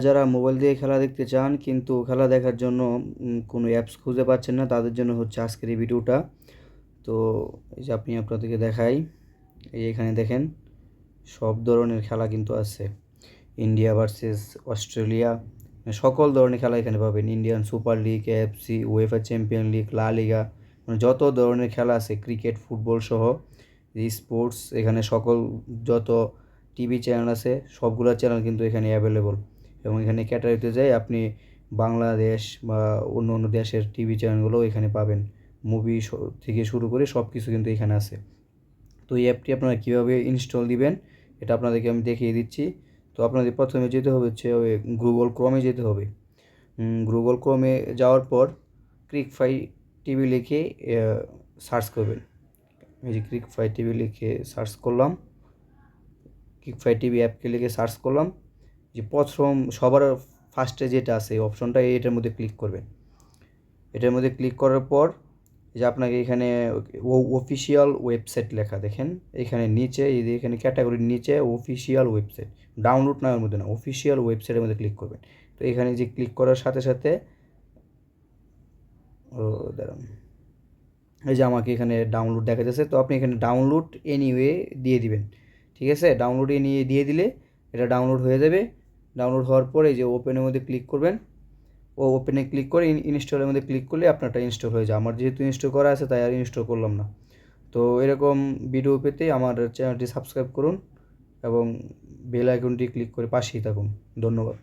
যারা মোবাইল দিয়ে খেলা দেখতে চান কিন্তু খেলা দেখার জন্য কোনো অ্যাপস খুঁজে পাচ্ছেন না, তাদের জন্য হচ্ছে আজকের এই ভিডিওটা। তো এই যে আপনাদেরকে দেখাই, এখানে দেখেন সব ধরনের খেলা কিন্তু আছে। ইন্ডিয়া ভার্সেস অস্ট্রেলিয়া, সকল ধরনের খেলা এখানে পাবেন। Indian super league, AFC, UEFA champion league, লা লিগা, যত ধরনের খেলা আছে, ক্রিকেট, ফুটবল সহ স্পোর্টস, এখানে সকল যত টিভি চ্যানেল আছে সবগুলো চ্যানেল কিন্তু এখানে অ্যাভেলেবল। এবং এখানে ক্যাটাগরিতে যাই আপনি বাংলাদেশ বা অন্য অন্য দেশের টিভি চ্যানেলগুলোও এখানে পাবেন। মুভি থেকে শুরু করে সব কিছু কিন্তু এখানে আছে। তো এই অ্যাপটি আপনারা কীভাবে ইনস্টল দিবেন এটা আপনাদেরকে আমি দেখিয়ে দিচ্ছি। তো আপনাদের প্রথমে যেতে হবে হচ্ছে ওই গুগল ক্রোমে যেতে হবে। গুগল ক্রোমে যাওয়ার পর ক্রিকফাই টিভি লিখে সার্চ করবেন। এই যে ক্রিকফাই টিভি লিখে সার্চ করলাম, ক্রিকফাই টিভি অ্যাপকে লিখে সার্চ করলাম। যে প্রথম সবার ফার্স্টে যেটা আছে এই অপশনটা, এটার মধ্যে ক্লিক করবেন। এটার মধ্যে ক্লিক করার পর যে আপনাকে এখানে অফিসিয়াল ওয়েবসাইট লেখা দেখেন, এখানে নিচে এই যে এখানে ক্যাটাগরির নিচে অফিসিয়াল ওয়েবসাইট, ডাউনলোড নামের মধ্যে না, অফিসিয়াল ওয়েবসাইটের মধ্যে ক্লিক করবেন। তো এখানে যে ক্লিক করার সাথে সাথে দাঁড়ান, এই যে আমাকে এখানে ডাউনলোড দেখা যাচ্ছে। তো আপনি এখানে ডাউনলোড এনিওয়ে দিয়ে দিবেন। ঠিক আছে, ডাউনলোড এনিওয়ে দিয়ে দিলে এটা ডাউনলোড হয়ে যাবে। ডাউনলোড হওয়ার পরে যে ওপেনের মধ্যে ক্লিক করবেন, ওপেনে ক্লিক করে ইনস্টলের মধ্যে ক্লিক করলে আপনারটা ইনস্টল হয়ে যায়। আমার যেহেতু ইনস্টল করা আছে তাই আর ইনস্টল করলাম না। তো এরকম ভিডিও পেতে আমার চ্যানেলটি সাবস্ক্রাইব করুন এবং বেল আইকনটি ক্লিক করে পাশেই থাকুন। ধন্যবাদ।